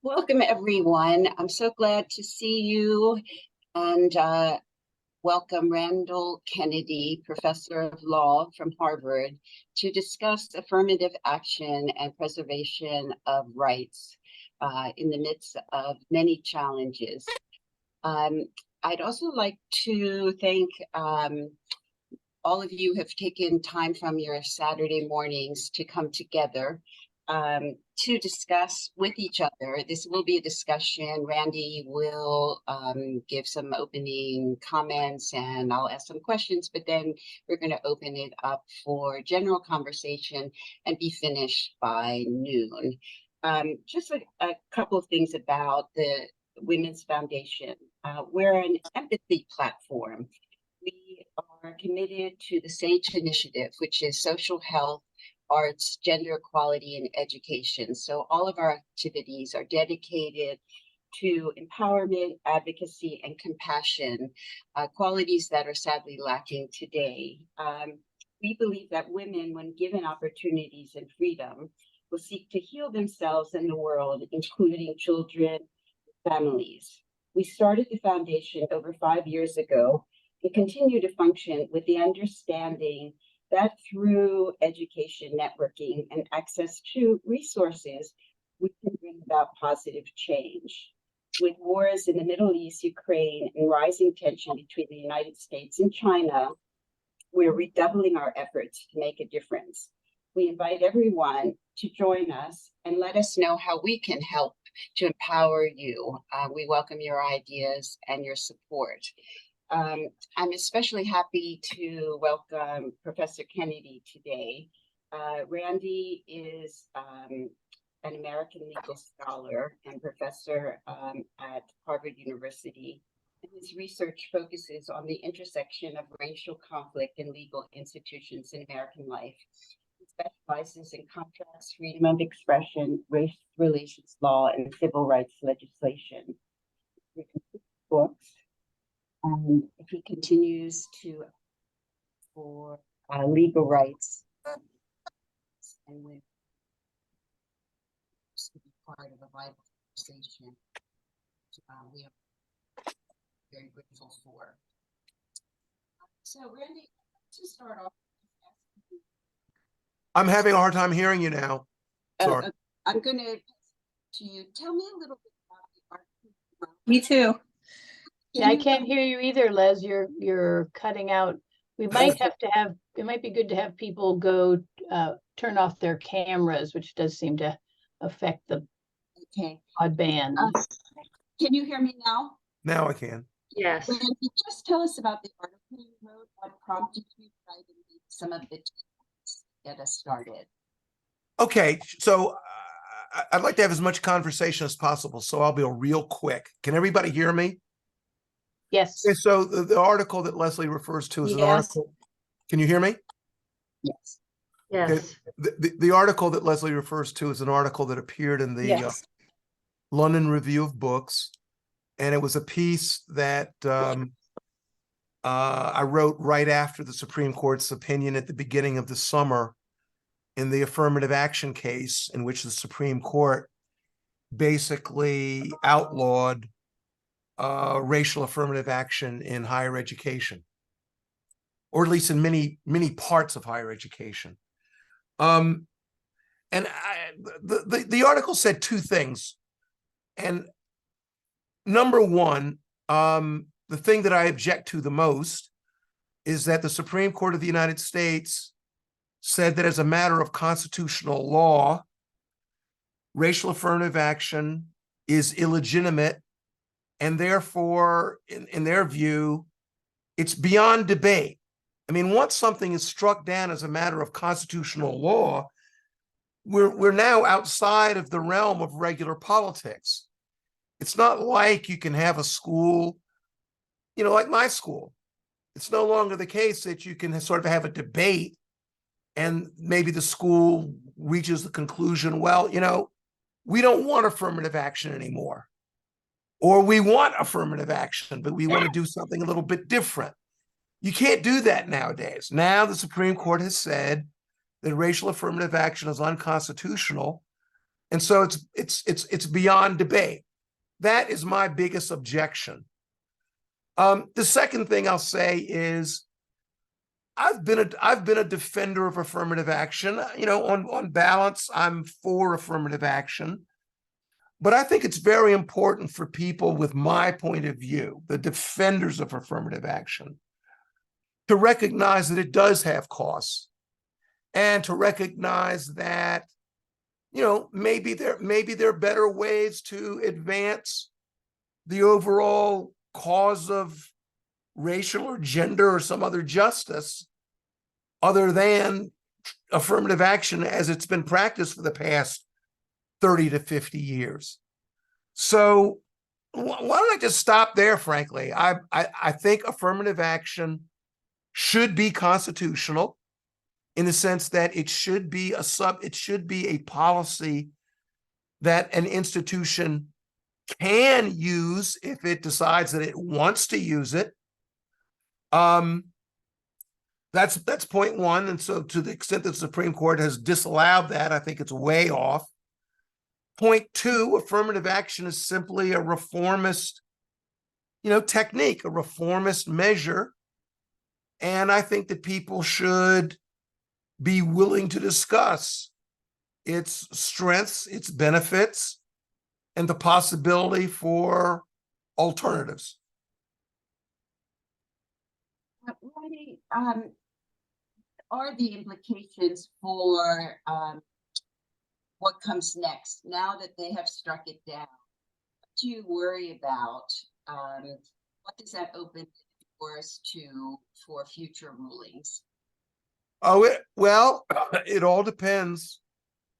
Welcome, everyone. I'm so glad to see you and welcome Randall Kennedy, Professor of Law from Harvard, to discuss affirmative action and preservation of rights in the midst of many challenges. I'd also like to thank all of you who have taken time from your Saturday mornings to come together to discuss with each other. This will be a discussion. Randy will give some opening comments and I'll ask some questions, but then we're going to open it up for general conversation and be finished by noon. Just a couple of things about the Women's Foundation. We're an empathy platform. We are committed to the SAGE initiative, which is social health, arts, gender equality, and education. So all of our activities are dedicated to empowerment, advocacy, and compassion, qualities that are sadly lacking today. We believe that women, when given opportunities and freedom, will seek to heal themselves and the world, including children and families. We started the foundation over 5 years ago and continue to function with the understanding that through education, networking, and access to resources, we can bring about positive change. With wars in the Middle East, Ukraine, and rising tension between the United States and China, we're redoubling our efforts to make a difference. We invite everyone to join us and let us know how we can help to empower you. We welcome your ideas and your support. I'm especially happy to welcome Professor Kennedy today. Randy is an American legal scholar and professor at Harvard University. And his research focuses on the intersection of racial conflict in legal institutions in American life. He specializes in contracts, freedom of expression, race relations law, and civil rights legislation. Books. He continues to for legal rights and with to be part of a vital conversation. We are very grateful for. So, Randy, to start off, I'm having a hard time hearing you now. Sorry. I'm going to you. Tell me a little bit about the article. Me too. Yeah, I can't hear you either, Les. You're cutting out. We might have to have, it might be good to have people go turn off their cameras, which does seem to affect the broadband. Can you hear me now? Now I can. Yes. Randy, just tell us about the article you wrote, what prompted you to write, and some of the tips to get us started. Okay, so I'd like to have as much conversation as possible, so I'll be real quick. Can everybody hear me? Yes. Okay, so the article that Leslie refers to is an article. Can you hear me? Yes. Yes. Okay. The article that Leslie refers to is an article that appeared in the London Review of Books, and it was a piece that I wrote right after the Supreme Court's opinion at the beginning of the summer in the affirmative action case, in which the Supreme Court basically outlawed racial affirmative action in higher education, or at least in many parts of higher education. And the article said two things. And number one, the thing that I object to the most is that the Supreme Court of the United States said that as a matter of constitutional law, racial affirmative action is illegitimate, and therefore, in their view, it's beyond debate. I mean, once something is struck down as a matter of constitutional law, we're now outside of the realm of regular politics. It's not like you can have a school, like my school. It's no longer the case that you can sort of have a debate and maybe the school reaches the conclusion, well, we don't want affirmative action anymore. Or we want affirmative action, but we want to do something a little bit different. You can't do that nowadays. Now the Supreme Court has said that racial affirmative action is unconstitutional, And so it's beyond debate. That is my biggest objection. The second thing I'll say is I've been a defender of affirmative action. On balance, I'm for affirmative action. But I think it's very important for people with my point of view, the defenders of affirmative action, to recognize that it does have costs, and to recognize that, maybe there are better ways to advance the overall cause of racial or gender or some other justice other than affirmative action as it's been practiced for the past 30 to 50 years. So why don't I just stop there, frankly? I think affirmative action should be constitutional in the sense that it should be a policy that an institution can use if it decides that it wants to use it. That's point one. And so to the extent that the Supreme Court has disallowed that, I think it's way off. Point two, affirmative action is simply a reformist, technique, a reformist measure. And I think that people should be willing to discuss its strengths, its benefits, and the possibility for alternatives. What are the implications for what comes next now that they have struck it down? What do you worry about? What does that open the doors to for future rulings? Well, it all depends.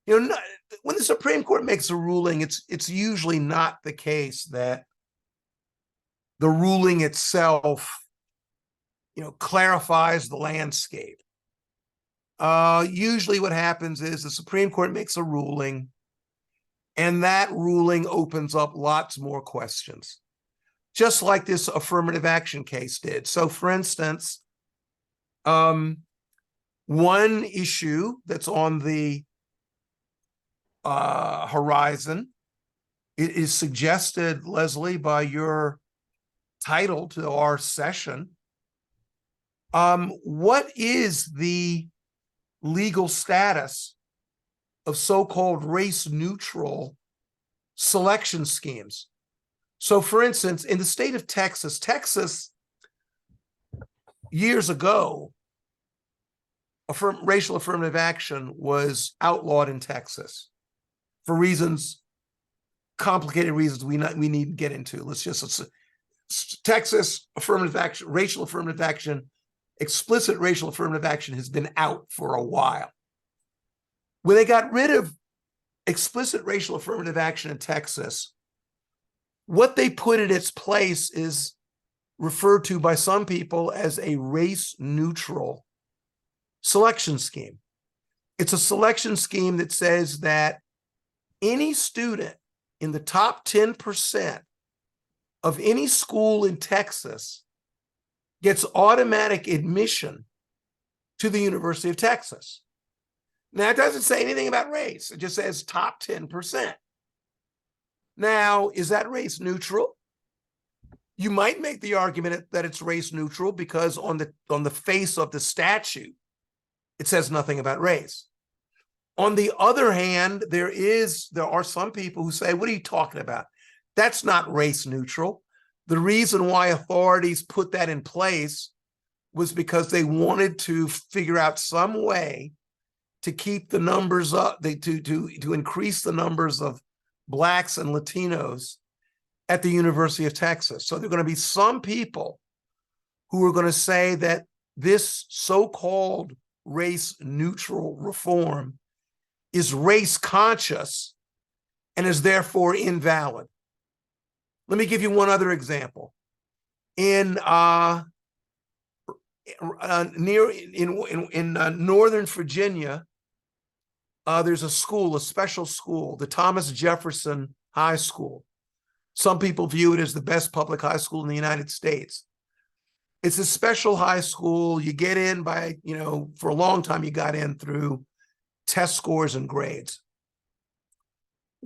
When the Supreme Court makes a ruling, it's usually not the case that the ruling itself, clarifies the landscape. Usually what happens is the Supreme Court makes a ruling, and that ruling opens up lots more questions, just like this affirmative action case did. So, for instance, one issue that's on the horizon, it is suggested, Leslie, by your title to our session. What is the legal status of so-called race-neutral selection schemes? So, for instance, in the state of Texas, years ago, racial affirmative action was outlawed in Texas for complicated reasons we need to get into. Texas affirmative action, racial affirmative action, explicit racial affirmative action has been out for a while. When they got rid of explicit racial affirmative action in Texas, what they put in its place is referred to by some people as a race-neutral selection scheme. It's a selection scheme that says that any student in the top 10% of any school in Texas gets automatic admission to the University of Texas. Now, it doesn't say anything about race. It just says top 10%. Now, is that race neutral? You might make the argument that it's race neutral because on the face of the statute, it says nothing about race. On the other hand, there are some people who say, what are you talking about? That's not race neutral. The reason why authorities put that in place was because they wanted to figure out some way to keep the numbers up, to increase the numbers of Blacks and Latinos at the University of Texas. So there are going to be some people who are going to say that this so-called race-neutral reform is race-conscious and is therefore invalid. Let me give you one other example. In Northern Virginia, there's a special school, the Thomas Jefferson High School. Some people view it as the best public high school in the United States. It's a special high school. You get in by, for a long time, you got in through test scores and grades.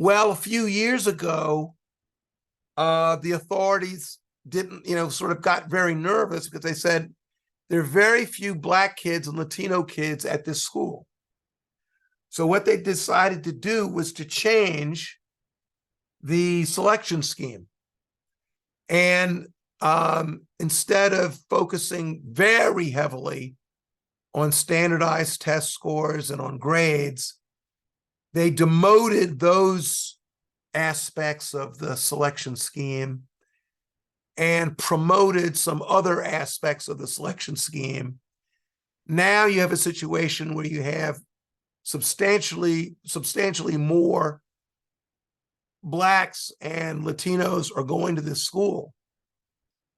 Well, a few years ago, the authorities didn't, sort of got very nervous because they said there are very few Black kids and Latino kids at this school. So what they decided to do was to change the selection scheme. And instead of focusing very heavily on standardized test scores and on grades, they demoted those aspects of the selection scheme and promoted some other aspects of the selection scheme. Now you have a situation where you have substantially more Blacks and Latinos are going to this school,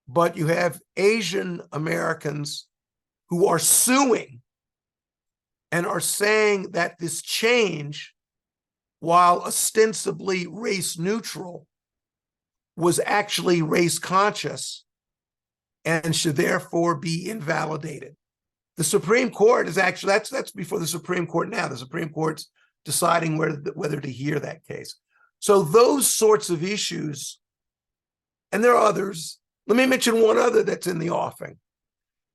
but you have Asian Americans who are suing and are saying that this change, while ostensibly race neutral, was actually race conscious and should therefore be invalidated. The Supreme Court is actually, that's before the Supreme Court now. The Supreme Court's deciding whether to hear that case. So those sorts of issues, and there are others. Let me mention one other that's in the offing.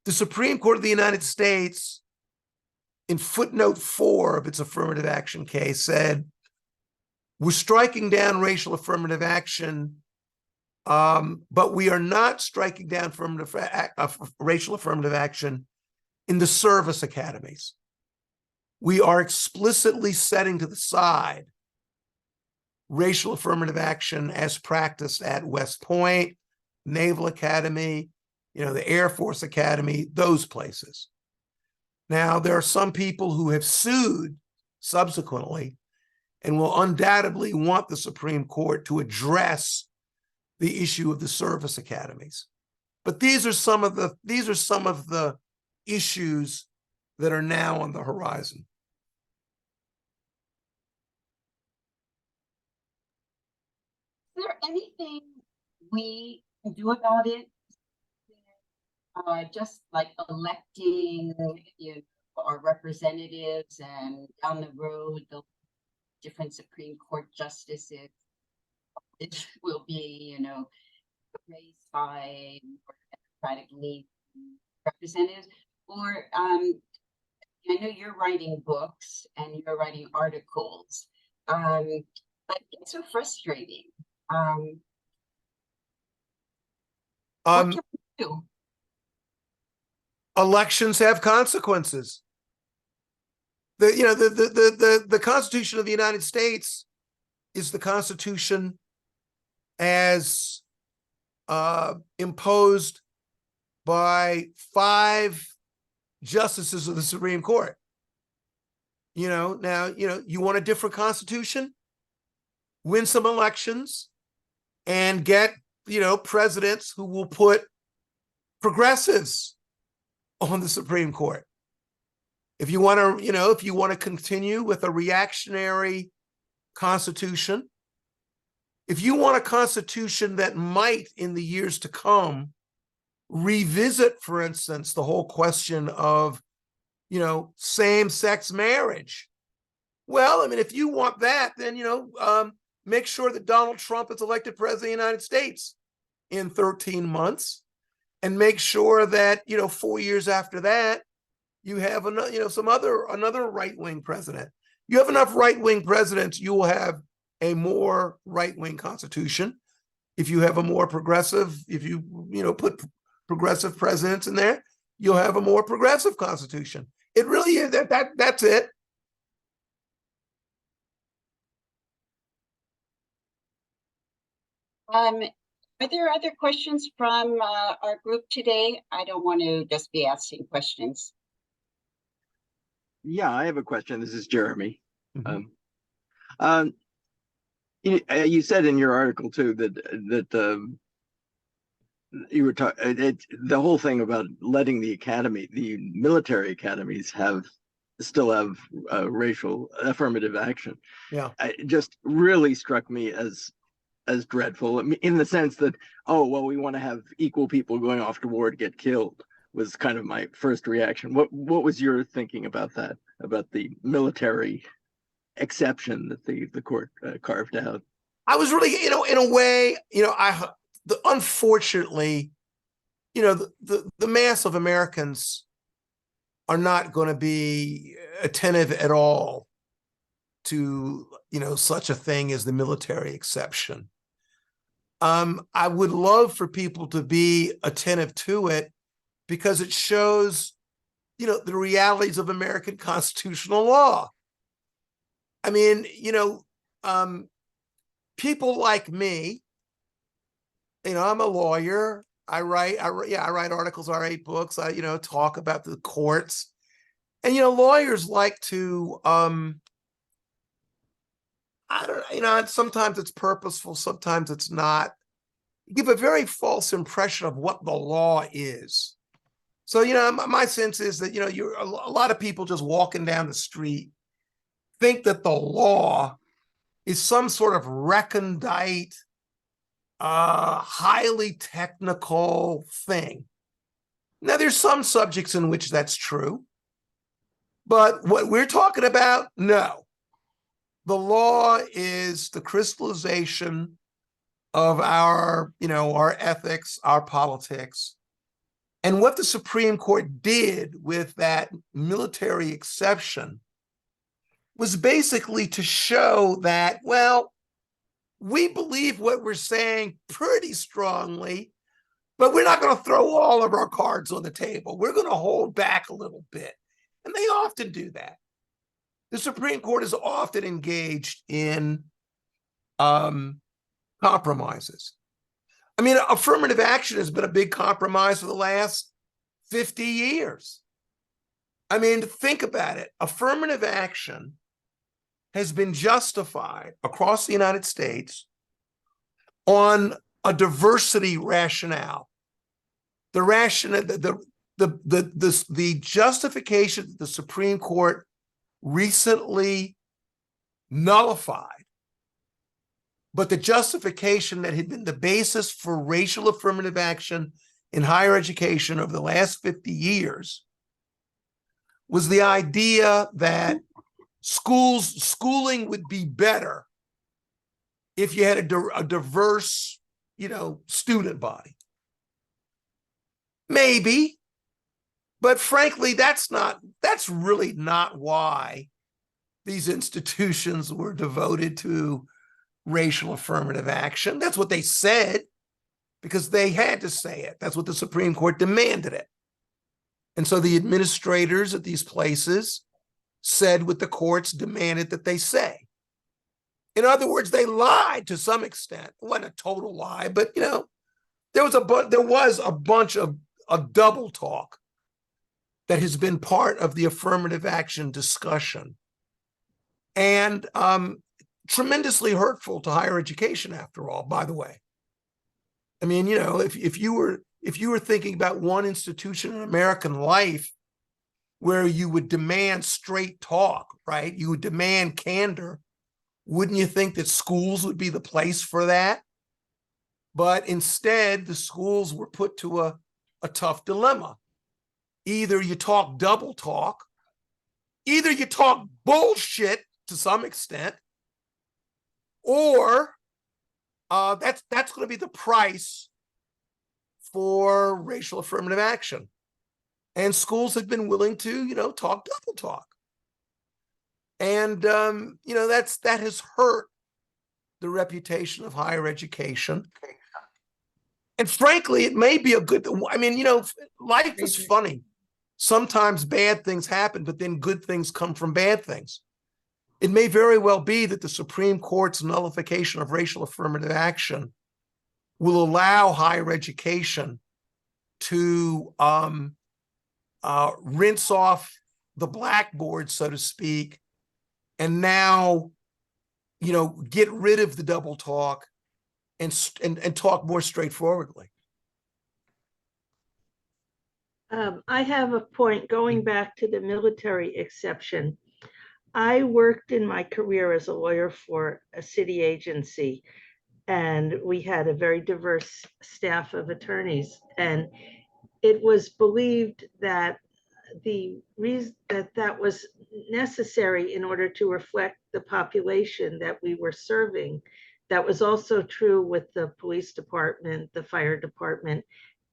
The Supreme Court of the United States, in footnote 4 of its affirmative action case, said, we're striking down racial affirmative action, but we are not striking down racial affirmative action in the service academies. We are explicitly setting to the side racial affirmative action as practiced at West Point, Naval Academy, the Air Force Academy, those places. Now, there are some people who have sued subsequently and will undoubtedly want the Supreme Court to address the issue of the service academies. But these are some of the issues that are now on the horizon. Is there anything we can do about it? Just like electing our representatives, and down the road, the different Supreme Court justices, it will be, raised by democratically representatives. Or I know you're writing books and you're writing articles, but it's so frustrating. What can we do? Elections have consequences. The Constitution of the United States is the Constitution as imposed by 5 justices of the Supreme Court. Now, you want a different Constitution? Win some elections and get, presidents who will put progressives on the Supreme Court. If you want to, continue with a reactionary constitution, if you want a constitution that might, in the years to come, revisit, for instance, the whole question of, same-sex marriage. Well, if you want that, then, make sure that Donald Trump is elected president of the United States in 13 months. And make sure that, 4 years after that, you have another right-wing president. You have enough right-wing presidents, you will have a more right-wing constitution. If you have a more progressive, if you put progressive presidents in there, you'll have a more progressive constitution. It really is that's it. Are there other questions from our group today? I don't want to just be asking questions. Yeah, I have a question. This is Jeremy. Mm-hmm. You said in your article too that you were talking the whole thing about letting the military academies still have racial affirmative action. Yeah, it just really struck me as dreadful, in the sense that, we want to have equal people going off to war to get killed, was kind of my first reaction. What was your thinking about that, about the military exception that the court carved out. I was really, in a way, unfortunately, the mass of Americans are not going to be attentive at all to, such a thing as the military exception. I would love for people to be attentive to it because it shows, the realities of American constitutional law. I mean, people like me, I'm a lawyer. I write articles, I write books, I, talk about the courts. And, lawyers like to, I don't, sometimes it's purposeful, sometimes it's not, give a very false impression of what the law is. So, my sense is that, you're a lot of people just walking down the street think that the law is some sort of recondite, highly technical thing. Now, there's some subjects in which that's true, but what we're talking about, no. The law is the crystallization of our, our ethics, our politics. And what the Supreme Court did with that military exception was basically to show that, well, we believe what we're saying pretty strongly, but we're not going to throw all of our cards on the table. We're going to hold back a little bit. And they often do that. The Supreme Court is often engaged in compromises. I mean, affirmative action has been a big compromise for the last 50 years. I mean, think about it. Affirmative action has been justified across the United States on a diversity rationale. The justification that the Supreme Court recently nullified, but the justification that had been the basis for racial affirmative action in higher education over the last 50 years was the idea that schooling would be better if you had a diverse, student body. Maybe, but frankly, that's really not why these institutions were devoted to racial affirmative action. That's what they said because they had to say it. That's what the Supreme Court demanded it. And so the administrators at these places said what the courts demanded that they say. In other words, they lied to some extent. It wasn't a total lie, but there was a bunch of double talk that has been part of the affirmative action discussion, and tremendously hurtful to higher education. After all, by the way, I mean, if you were thinking about one institution in American life where you would demand straight talk, right? You would demand candor. Wouldn't you think that schools would be the place for that? But instead, the schools were put to a tough dilemma. Either you talk double talk, either you talk bullshit to some extent, or that's going to be the price for racial affirmative action. And schools have been willing to, talk double talk. And, that has hurt the reputation of higher education. And frankly, it may be a good, life is funny. Sometimes bad things happen, but then good things come from bad things. It may very well be that the Supreme Court's nullification of racial affirmative action will allow higher education to rinse off the blackboard, so to speak, and now, get rid of the double talk and talk more straightforwardly. I have a point going back to the military exception. I worked in my career as a lawyer for a city agency, and we had a very diverse staff of attorneys. And it was believed that the reason that was necessary in order to reflect the population that we were serving. That was also true with the police department, the fire department,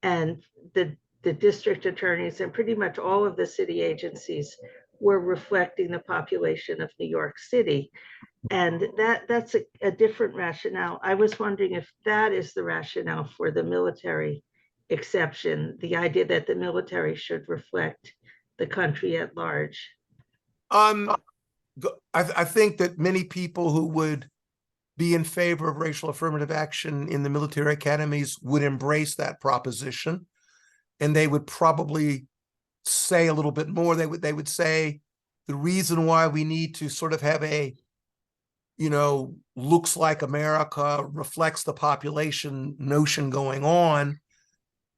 and the district attorneys, and pretty much all of the city agencies were reflecting the population of New York City. And that's a different rationale. I was wondering if that is the rationale for the military exception, the idea that the military should reflect the country at large. I think that many people who would be in favor of racial affirmative action in the military academies would embrace that proposition, and they would probably say a little bit more. They would say the reason why we need to sort of have a, looks like America, reflects the population notion going on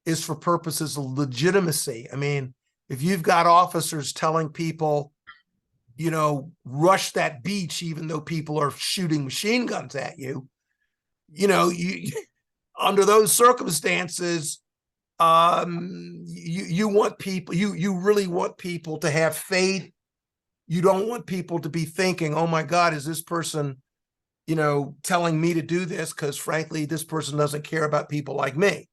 is for purposes of legitimacy. I mean, if you've got officers telling people, rush that beach, even though people are shooting machine guns at you, you under those circumstances, you want people, you really want people to have faith. You don't want people to be thinking, oh my God, is this person, telling me to do this? Because frankly, this person doesn't care about people like me.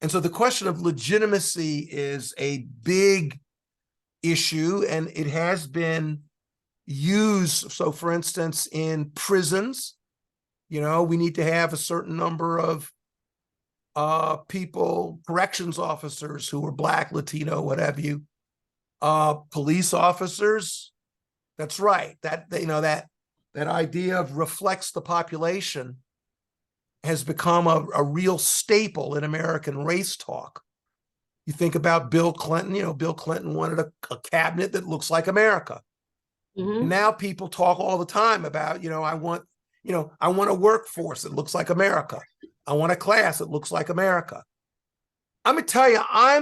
And so the question of legitimacy is a big issue, and it has been used. So for instance, in prisons, we need to have a certain number of people, corrections officers who are Black, Latino, what have you, police officers. That's right. That idea of reflects the population has become a real staple in American race talk. You think about Bill Clinton, Bill Clinton wanted a cabinet that looks like America. Mhm. And now people talk all the time about, I want a workforce that looks like America. I want a class that looks like America. I'm gonna tell you, I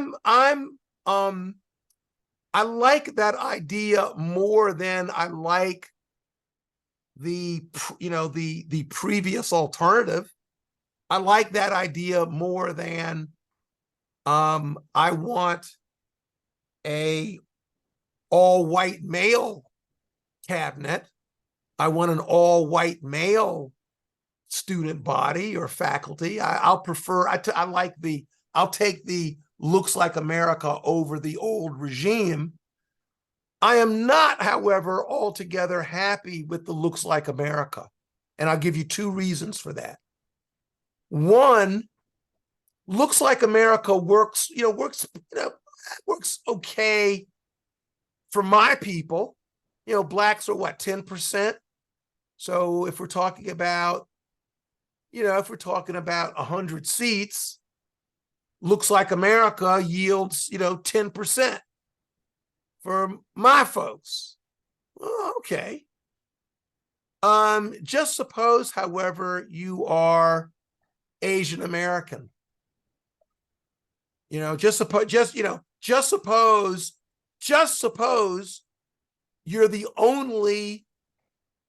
like that idea more than I like the previous alternative. I like that idea more than I want a all-white male cabinet. I want an all-white male student body or faculty. I'll take the looks like America over the old regime. I am not, however, altogether happy with the looks like America. And I'll give you two reasons for that. One, looks like America works okay for my people. Blacks are what, 10%? So if we're talking about, 100 seats, looks like America yields, 10% for my folks. Well, okay. Just suppose, however, you are Asian American. Just suppose you're the only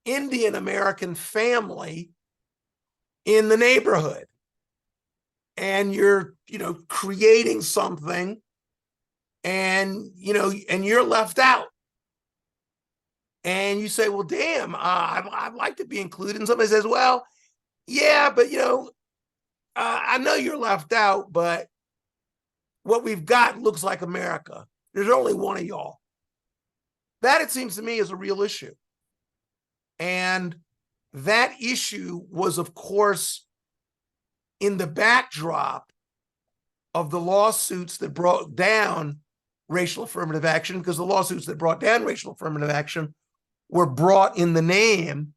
Indian American family in the neighborhood, and you're, creating something, and you're left out. And you say, well, damn, I'd like to be included. And somebody says, well, yeah, but I know you're left out, but what we've got looks like America. There's only one of y'all. That, it seems to me, is a real issue. And that issue was, of course, in the backdrop of the lawsuits that brought down racial affirmative action, because the lawsuits that brought down racial affirmative action were brought in the name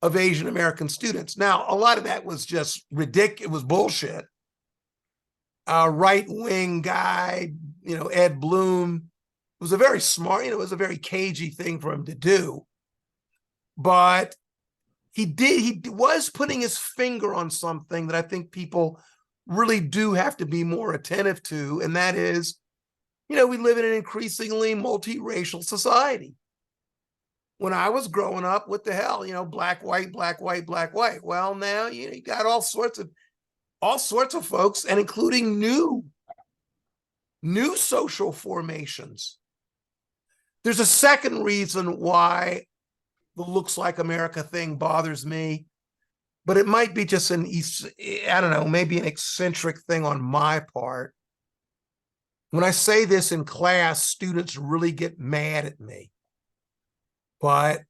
of Asian American students. Now, a lot of that was just ridiculous. It was bullshit. A right-wing guy, Ed Bloom, was a very smart, it was a very cagey thing for him to do. But he was putting his finger on something that I think people really do have to be more attentive to. And that is, we live in an increasingly multiracial society. When I was growing up, what the hell, black, white, black, white, black, white. Well, now you got all sorts of folks, and including new social formations. There's a second reason why the looks like America thing bothers me, but it might be just I don't know, maybe an eccentric thing on my part. When I say this in class, students really get mad at me. But,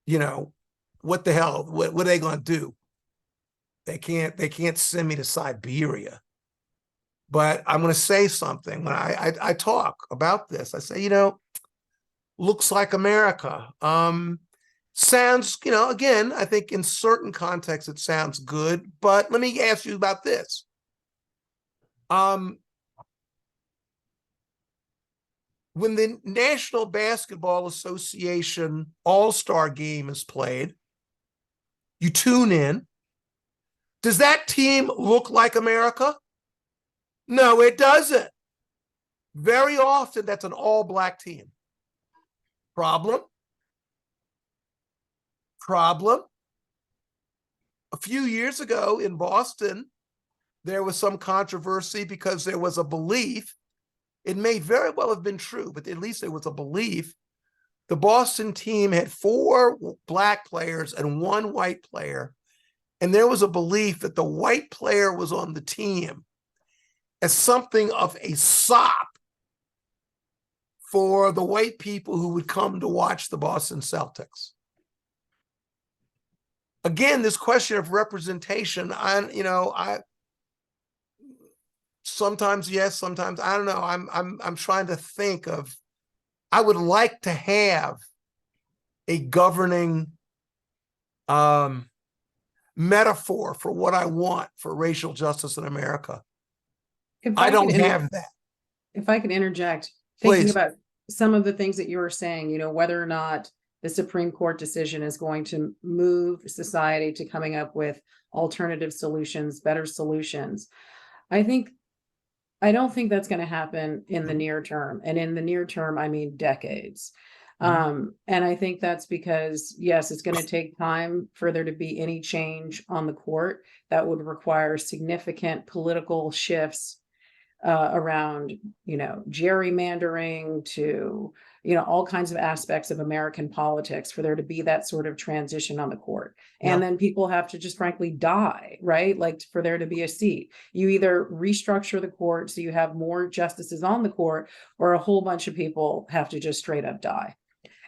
you know, what the hell? What are they going to do? They can't send me to Siberia. But I'm going to say something. When I talk about this, I say, you know, looks like America. Sounds, you know, again, I think in certain contexts it sounds good, but let me ask you about this. When the National Basketball Association All-Star game is played, you tune in. Does that team look like America? No, it doesn't. Very often, that's an all-black team. Problem? A few years ago in Boston, there was some controversy because there was a belief. It may very well have been true, but at least there was a belief. The Boston team had 4 black players and 1 white player. And there was a belief that the white player was on the team as something of a sop for the white people who would come to watch the Boston Celtics. Again, this question of representation, I sometimes yes, sometimes I don't know. I'm trying to think of. I would like to have a governing metaphor for what I want for racial justice in America. I don't have that. If I can interject, Please. thinking about some of the things that you were saying, you know, whether or not the Supreme Court decision is going to move society to coming up with alternative solutions, better solutions. I don't think that's going to happen in the near term. And in the near term, I mean decades. And I think that's because, yes, it's going to take time for there to be any change on the court that would require significant political shifts around, you know, gerrymandering to, you know, all kinds of aspects of American politics for there to be that sort of transition on the court. And then people have to just frankly die, right? Like for there to be a seat. You either restructure the court so you have more justices on the court, or a whole bunch of people have to just straight up die.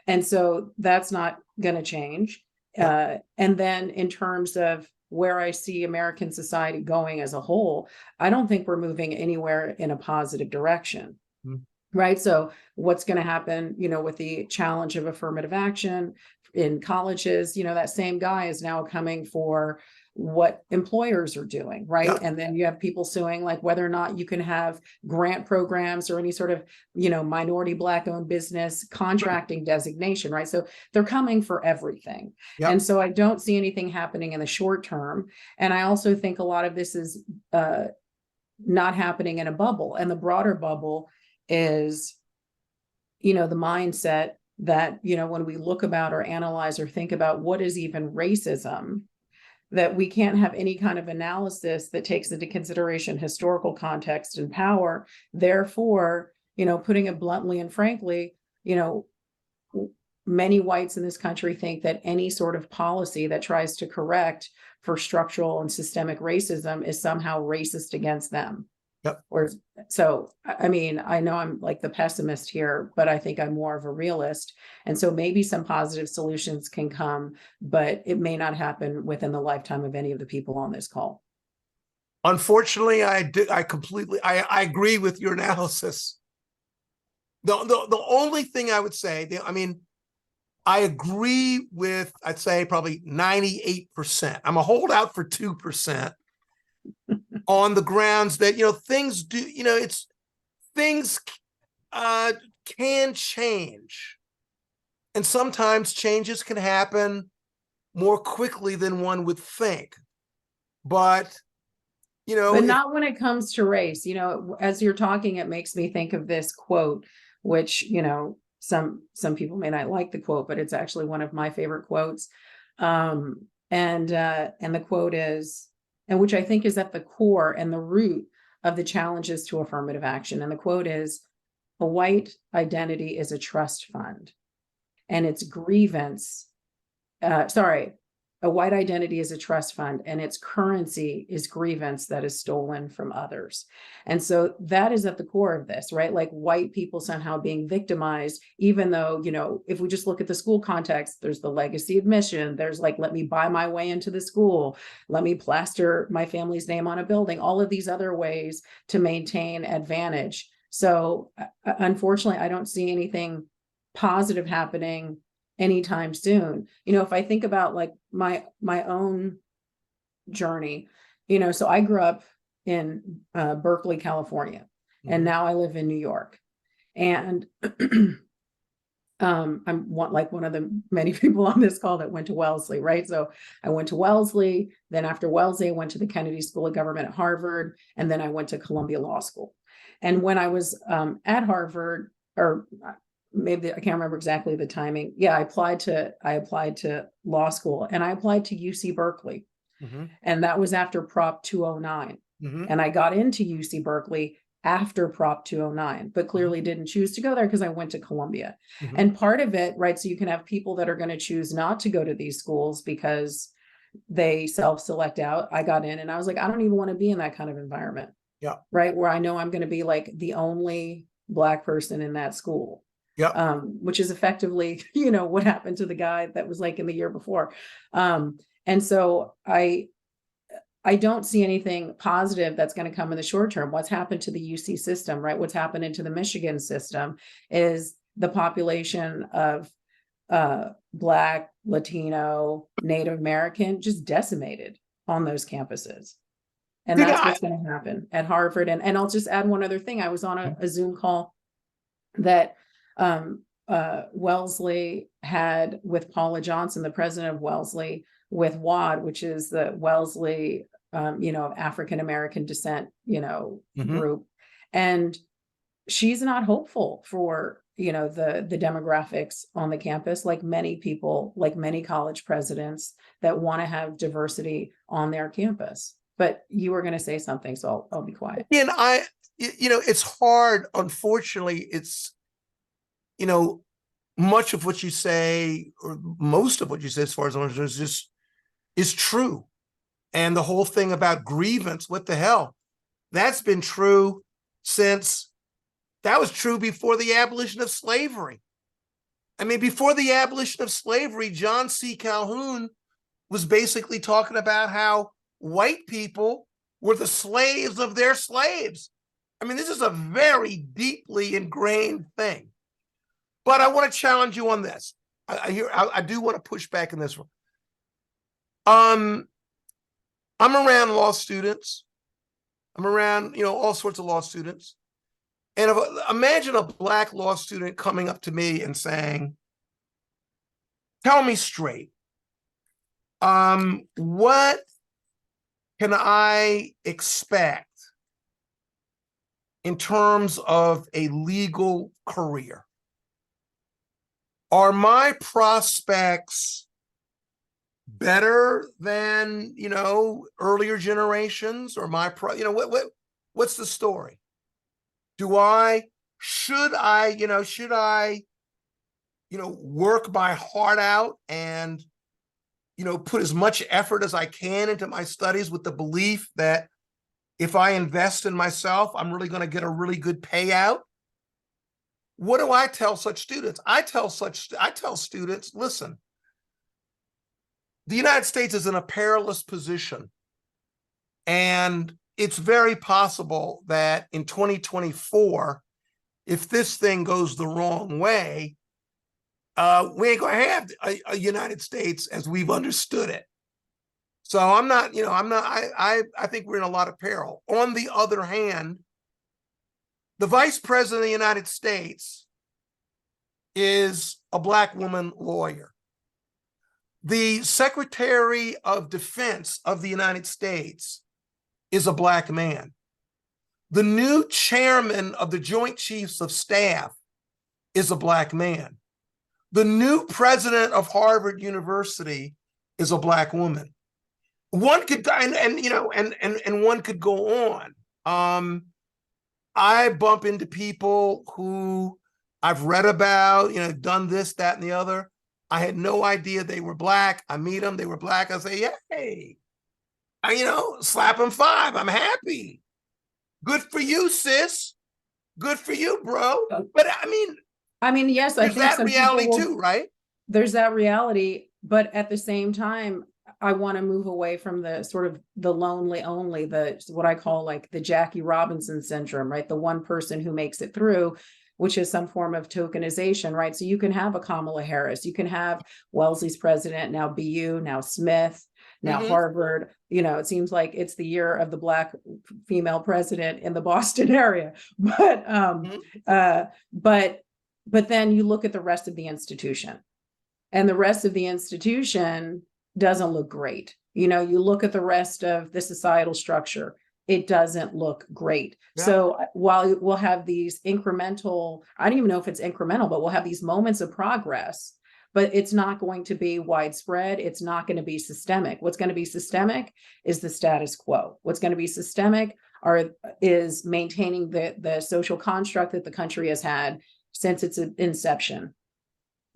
And so that's not going to change. And then in terms of where I see American society going as a whole, I don't think we're moving anywhere in a positive direction. Right. So what's going to happen, you know, with the challenge of affirmative action in colleges, you know, that same guy is now coming for what employers are doing. Right. Yeah. And then you have people suing, like whether or not you can have grant programs or any sort of, you know, minority Black owned business contracting designation. Right. So they're coming for everything. Yeah. And so I don't see anything happening in the short term. And I also think a lot of this is not happening in a bubble. And the broader bubble is, you know, the mindset that, you know, when we look about or analyze or think about what is even racism, that we can't have any kind of analysis that takes into consideration historical context and power. Therefore, you know, putting it bluntly and frankly, you know, many whites in this country think that any sort of policy that tries to correct for structural and systemic racism is somehow racist against them. Yep. Or so, I mean, I know I'm like the pessimist here, but I think I'm more of a realist. And so maybe some positive solutions can come, but it may not happen within the lifetime of any of the people on this call. Unfortunately, I completely agree with your analysis. The only thing I would say, I mean, I agree with, I'd say probably 98%. I'm a holdout for 2%. On the grounds that, you know, things do, you know, things can change. And sometimes changes can happen more quickly than one would think. But, you know. But not when it comes to race. You know, as you're talking, it makes me think of this quote, which, you know, some people may not like the quote, but it's actually one of my favorite quotes. And the quote is, and which I think is at the core and the root of the challenges to affirmative action. And the quote is, a white identity is a trust fund, and its grievance, a white identity is a trust fund, and its currency is grievance that is stolen from others. And so that is at the core of this, right? Like white people somehow being victimized, even though, you know, if we just look at the school context, there's the legacy admission, there's like, let me buy my way into the school, let me plaster my family's name on a building, all of these other ways to maintain advantage. So unfortunately, I don't see anything positive happening anytime soon. You know, if I think about like my own journey, you know, so I grew up in Berkeley, California, and now I live in New York. And I'm one of the many people on this call that went to Wellesley, right? So I went to Wellesley, then after Wellesley, I went to the Kennedy School of Government at Harvard, and then I went to Columbia Law School. And when I was at Harvard, or maybe I can't remember exactly the timing. Yeah, I applied to law school, and I applied to UC Berkeley. And that was after Prop 209. And I got into UC Berkeley after Prop 209, but clearly didn't choose to go there because I went to Columbia. And part of it, right, so you can have people that are going to choose not to go to these schools because they self-select out. I got in and I was like, I don't even want to be in that kind of environment. Yeah. Right. Where I know I'm going to be like the only Black person in that school. Yeah. Which is effectively, you know, what happened to the guy that was like in the year before. And so I don't see anything positive that's going to come in the short term. What's happened to the UC system, right? What's happened into the Michigan system is the population of Black, Latino, Native American just decimated on those campuses. And that's what's going to happen at Harvard. And I'll just add one other thing. I was on a Zoom call that Wellesley had with Paula Johnson, the president of Wellesley, with WAD, which is the Wellesley, you know, African-American descent, you know, group. And she's not hopeful for, you know, the demographics on the campus, like many people, like many college presidents that want to have diversity on their campus. But you were going to say something, so I'll be quiet. Yeah, and you know, it's hard. Unfortunately, it's, you know, much of what you say, or most of what you say, as far as I'm concerned, is true. And the whole thing about grievance, what the hell? That's been true since, that was true before the abolition of slavery. I mean, before the abolition of slavery, John C. Calhoun was basically talking about how white people were the slaves of their slaves. I mean, this is a very deeply ingrained thing. But I want to challenge you on this. I do want to push back in this one. I'm around law students. I'm around, you know, all sorts of law students. And imagine a Black law student coming up to me and saying, tell me straight, what can I expect in terms of a legal career? Are my prospects better than, you know, earlier generations, or you know, what's the story? Should I work my heart out and, you know, put as much effort as I can into my studies with the belief that if I invest in myself, I'm really going to get a really good payout? What do I tell such students? I tell students, listen, the United States is in a perilous position. And it's very possible that in 2024, if this thing goes the wrong way, we ain't gonna have a United States as we've understood it. So I think we're in a lot of peril. On the other hand, the Vice President of the United States is a Black woman lawyer. The Secretary of Defense of the United States is a Black man. The new chairman of the Joint Chiefs of Staff is a Black man. The new president of Harvard University is a Black woman. One could, and one could go on. I bump into people who I've read about, you know, done this, that, and the other. I had no idea they were Black. I meet them, they were Black. I say, hey, you know, slap them 5. I'm happy. Good for you, sis. Good for you, bro. But I mean, yes, I there's think that some reality people will, too, right? there's that reality, but at the same time, I want to move away from the sort of the lonely only, the what I call like the Jackie Robinson syndrome, right? The one person who makes it through, which is some form of tokenization, right? So you can have a Kamala Harris, you can have Wellesley's president, now BU, now Smith, now Harvard. You know, it seems like it's the year of the Black female president in the Boston area. But then you look at the rest of the institution, and the rest of the institution doesn't look great. You know, you look at the rest of the societal structure, it doesn't look great. Yeah. So while we'll have these incremental, I don't even know if it's incremental, but we'll have these moments of progress, but it's not going to be widespread. It's not going to be systemic. What's going to be systemic is the status quo. What's going to be systemic is maintaining the social construct that the country has had since its inception,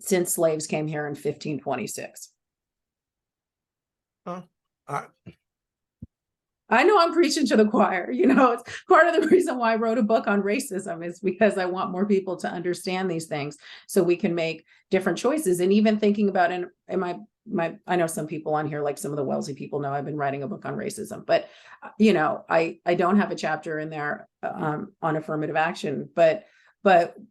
since slaves came here in 1526. I know I'm preaching to the choir. You know, it's part of the reason why I wrote a book on racism is because I want more people to understand these things so we can make different choices. And even thinking about I know some people on here, like some of the Wellesley people know I've been writing a book on racism, but you know, I don't have a chapter in there on affirmative action, but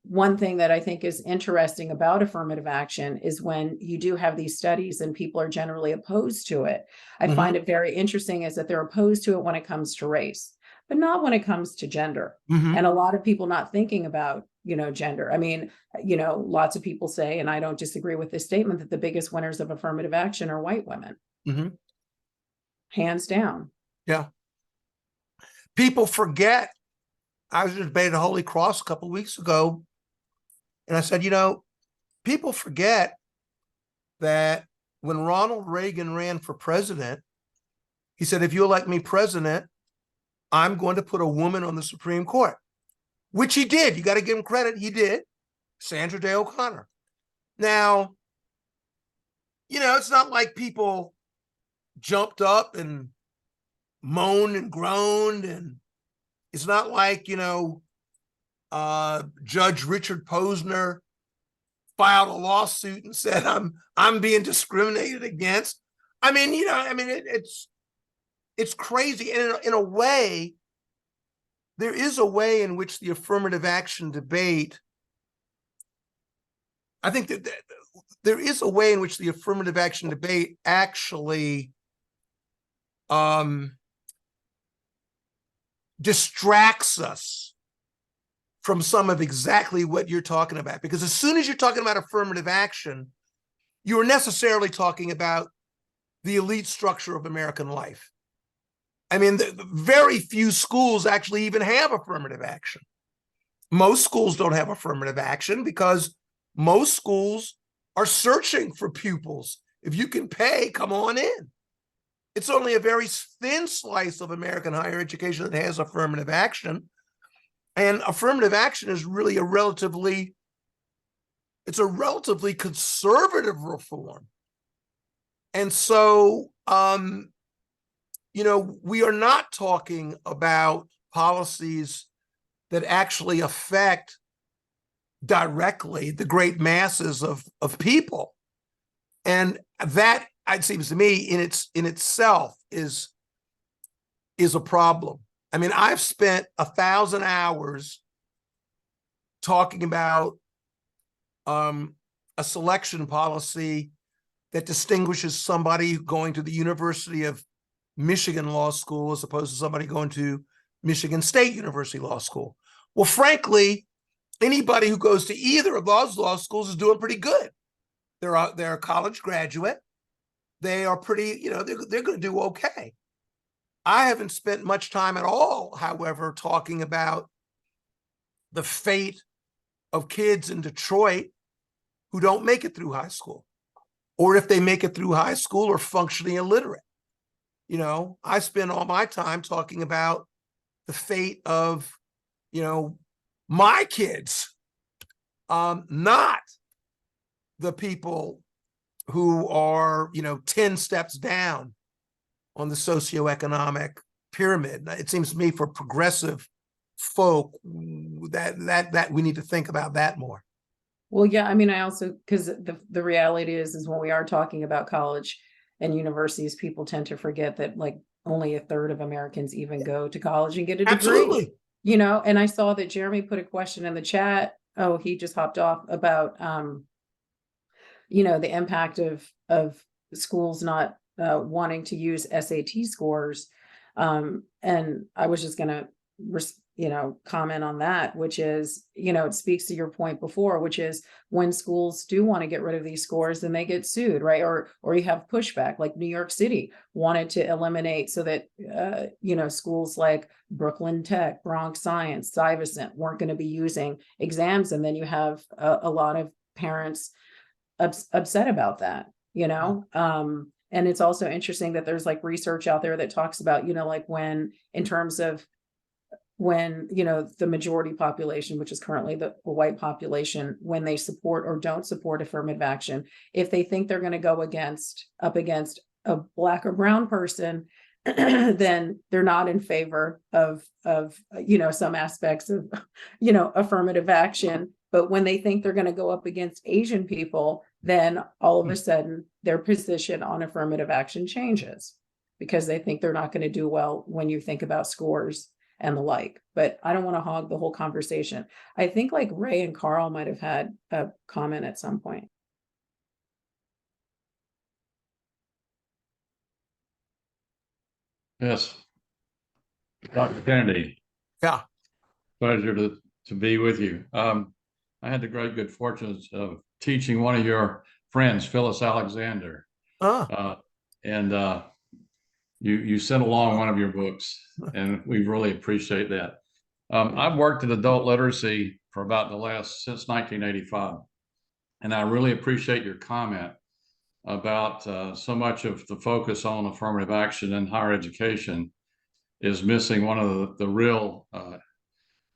one thing that I think is interesting about affirmative action is when you do have these studies and people are generally opposed to it. I find it very interesting is that they're opposed to it when it comes to race, but not when it comes to gender. And a lot of people not thinking about, you know, gender. I mean, you know, lots of people say, and I don't disagree with this statement, that the biggest winners of affirmative action are white women. Hands down. Yeah. People forget. I was debating at Holy Cross a couple of weeks ago, and I said, you know, people forget that when Ronald Reagan ran for president, he said, if you elect me president, I'm going to put a woman on the Supreme Court, which he did. You got to give him credit. He did. Sandra Day O'Connor. Now, you know, it's not like people jumped up and moaned and groaned, and it's not like, you know, Judge Richard Posner filed a lawsuit and said, I'm being discriminated against. I mean, you know, I mean, it's crazy. And in a way, there is a way in which the affirmative action debate, I think that there is a way in which the affirmative action debate actually distracts us from some of exactly what you're talking about. Because as soon as you're talking about affirmative action, you're necessarily talking about the elite structure of American life. I mean, the very few schools actually even have affirmative action. Most schools don't have affirmative action because most schools are searching for pupils. If you can pay, come on in. It's only a very thin slice of American higher education that has affirmative action. And affirmative action is really a relatively conservative reform. And so, you know, we are not talking about policies that actually affect directly the great masses of people. And that, it seems to me, in itself is a problem. I mean, I've spent 1,000 hours talking about a selection policy that distinguishes somebody going to the University of Michigan Law School as opposed to somebody going to Michigan State University Law School. Well, frankly, anybody who goes to either of those law schools is doing pretty good. They're a college graduate. They are pretty, you know, they're going to do okay. I haven't spent much time at all, however, talking about the fate of kids in Detroit who don't make it through high school, or if they make it through high school, are functionally illiterate. You know, I spend all my time talking about the fate of my kids, not the people who are, 10 steps down on the socioeconomic pyramid. It seems to me for progressive folk that we need to think about that more. Well, yeah, I mean, I also, because the reality is when we are talking about college and universities, people tend to forget that like only a third of Americans even go to college and get a degree. Absolutely. And I saw that Jeremy put a question in the chat. Oh, he just hopped off about, the impact of schools not wanting to use SAT scores. And I was just going to, comment on that, which is, it speaks to your point before, which is when schools do want to get rid of these scores, then they get sued, right? Or you have pushback, like New York City wanted to eliminate so that, schools like Brooklyn Tech, Bronx Science, Stuyvesant weren't going to be using exams. And then you have a lot of parents upset about that, and it's also interesting that there's like research out there that talks about, like when, in terms of when, the majority population, which is currently the white population, when they support or don't support affirmative action, if they think they're going to go up against a Black or brown person, then they're not in favor of some aspects of, affirmative action. But when they think they're going to go up against Asian people, then all of a sudden their position on affirmative action changes because they think they're not going to do well when you think about scores and the like. But I don't want to hog the whole conversation. I think like Ray and Carl might have had a comment at some point. Yes. Dr. Kennedy. Yeah. Pleasure to be with you. I had the great good fortune of teaching one of your friends, Phyllis Alexander. You sent along one of your books, and we really appreciate that. I've worked in adult literacy for about since 1985, and I really appreciate your comment about so much of the focus on affirmative action in higher education is missing one of the real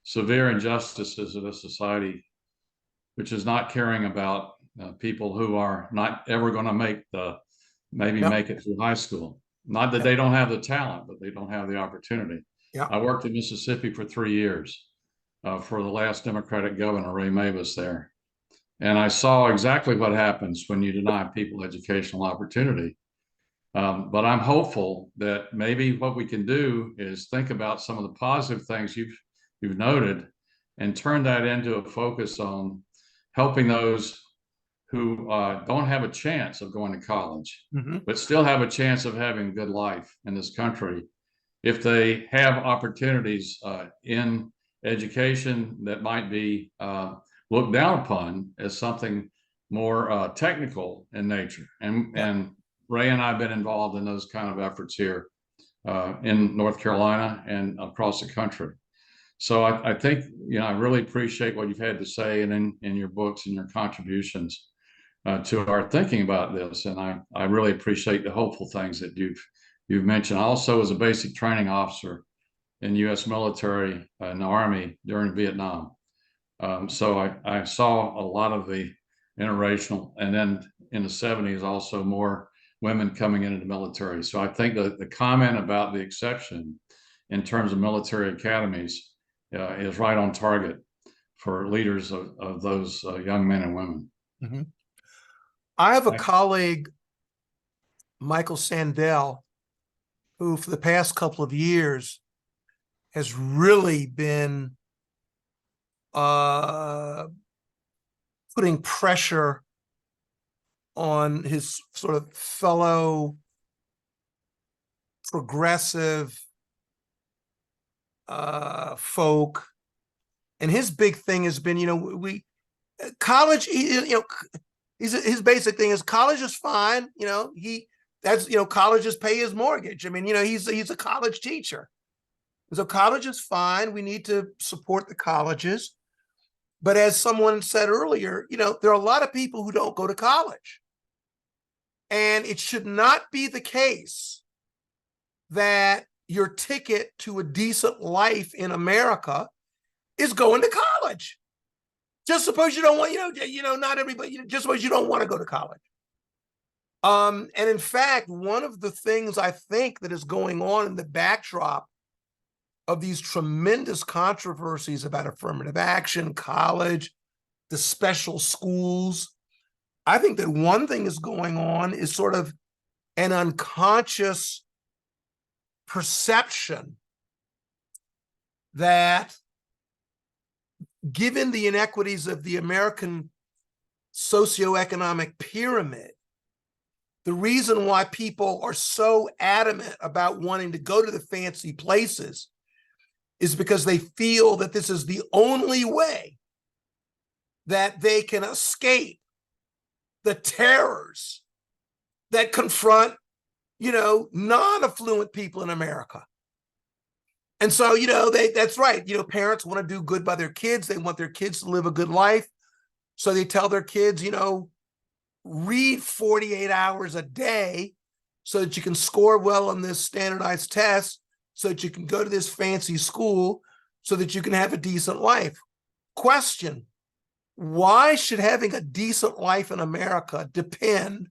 severe injustices of this society, which is not caring about people who are not ever going to make it through high school. Not that they don't have the talent, but they don't have the opportunity. Yeah. I worked in Mississippi for 3 years for the last Democratic governor, Ray Mavis, there. And I saw exactly what happens when you deny people educational opportunity. But I'm hopeful that maybe what we can do is think about some of the positive things you've noted and turn that into a focus on helping those who don't have a chance of going to college, but still have a chance of having a good life in this country if they have opportunities in education that might be looked down upon as something more technical in nature. And Ray and I have been involved in those kind of efforts here in North Carolina and across the country. So I think, I really appreciate what you've had to say and in your books and your contributions to our thinking about this. And I really appreciate the hopeful things that you've mentioned. I also was a basic training officer in the U.S. military and the Army during Vietnam. So I saw a lot of the interracial, and then in the 70s, also more women coming into the military. So I think the comment about the exception in terms of military academies is right on target for leaders of those young men and women. Mm-hmm. I have a colleague, Michael Sandell, who for the past couple of years has really been putting pressure on his sort of fellow progressive folk. And his big thing has been, college, his basic thing is college is fine. Colleges pay his mortgage. I mean, he's a college teacher. So college is fine. We need to support the colleges. But as someone said earlier, there are a lot of people who don't go to college. And it should not be the case that your ticket to a decent life in America is going to college. Just suppose you don't want, not everybody, just suppose you don't want to go to college. And in fact, one of the things I think that is going on in the backdrop of these tremendous controversies about affirmative action, college, the special schools, I think that one thing is going on is sort of an unconscious perception that given the inequities of the American socioeconomic pyramid, the reason why people are so adamant about wanting to go to the fancy places is because they feel that this is the only way that they can escape the terrors that confront, non-affluent people in America. And so, that's right. Parents want to do good by their kids. They want their kids to live a good life. So they tell their kids, read 48 hours a day so that you can score well on this standardized test, so that you can go to this fancy school, so that you can have a decent life. Question: why should having a decent life in America depend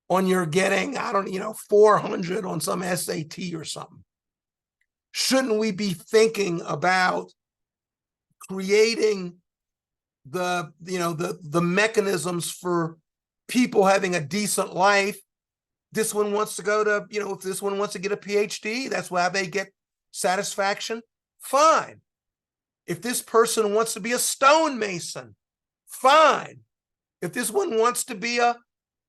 on your getting, 400 on some SAT or something? Shouldn't we be thinking about creating the mechanisms for people having a decent life? This one wants to go to, if this one wants to get a PhD, that's why they get satisfaction. Fine. If this person wants to be a stonemason, fine. If this one wants to be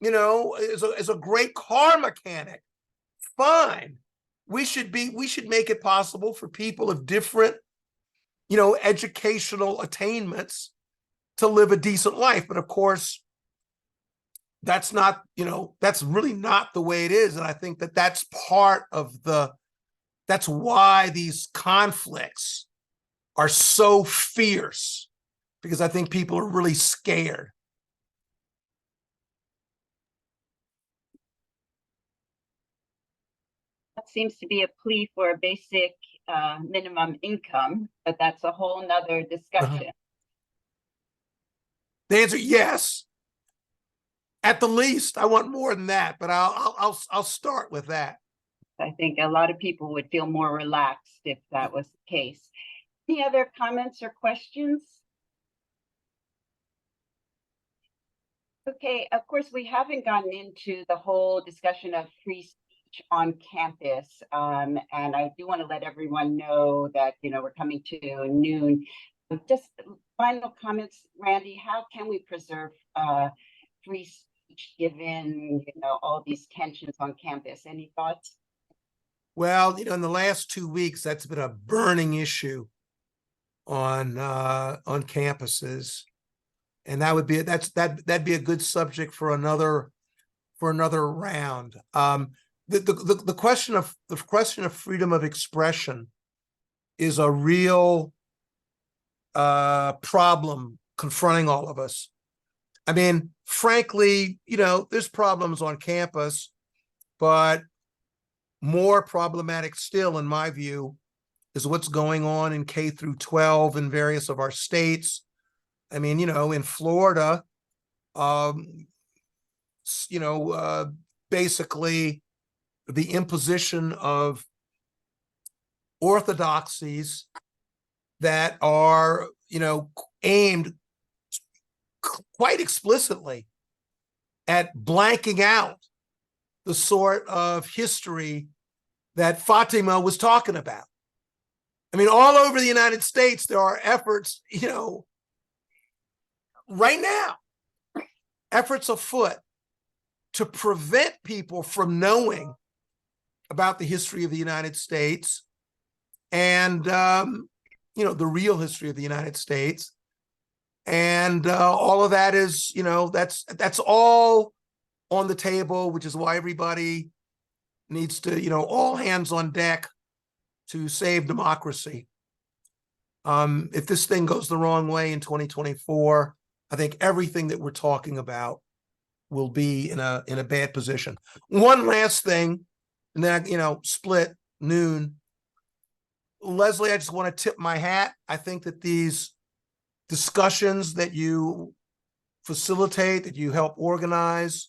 is a great car mechanic, fine. We should make it possible for people of different, educational attainments to live a decent life. But of course, that's not, that's really not the way it is. And I think that that's part of that's why these conflicts are so fierce, because I think people are really scared. That seems to be a plea for a basic minimum income, but that's a whole nother discussion. The answer, yes. At the least, I want more than that, but I'll start with that. I think a lot of people would feel more relaxed if that was the case. Any other comments or questions? Okay, of course, we haven't gotten into the whole discussion of free speech on campus. And I do want to let everyone know that, we're coming to noon. Just final comments, Randy, how can we preserve free speech given, all these tensions on campus? Any thoughts? Well, in the last 2 weeks, that's been a burning issue on campuses, and that'd be a good subject for another round. The question of freedom of expression is a real problem confronting all of us. I mean, frankly, there's problems on campus, but more problematic still, in my view, is what's going on in K through 12 in various of our states. I mean, in Florida, basically the imposition of orthodoxies that are, aimed quite explicitly at blanking out the sort of history that Fatima was talking about. I mean, all over the United States, there are efforts, right now, efforts afoot to prevent people from knowing about the history of the United States and, the real history of the United States. And all of that is, that's all on the table, which is why everybody needs to, all hands on deck to save democracy. If this thing goes the wrong way in 2024, I think everything that we're talking about will be in a bad position. One last thing, and then, split noon. Leslie, I just want to tip my hat. I think that these discussions that you facilitate, that you help organize,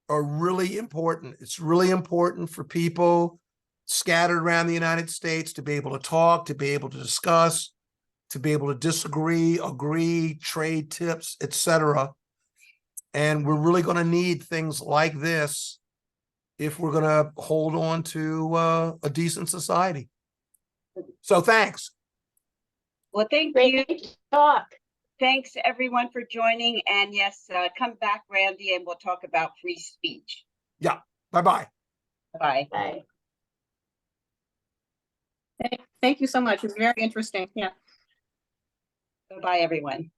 are really important. It's really important for people scattered around the United States to be able to talk, to be able to discuss, to be able to disagree, agree, trade tips, etc. And we're really going to need things like this if we're going to hold on to a decent society. So thanks. Well, thank you. Great talk. Thanks everyone for joining. And yes, come back, Randy, and we'll talk about free speech. Yeah. Bye-bye. Bye. Bye. Thank you so much. It's very interesting. Yeah. Bye, everyone.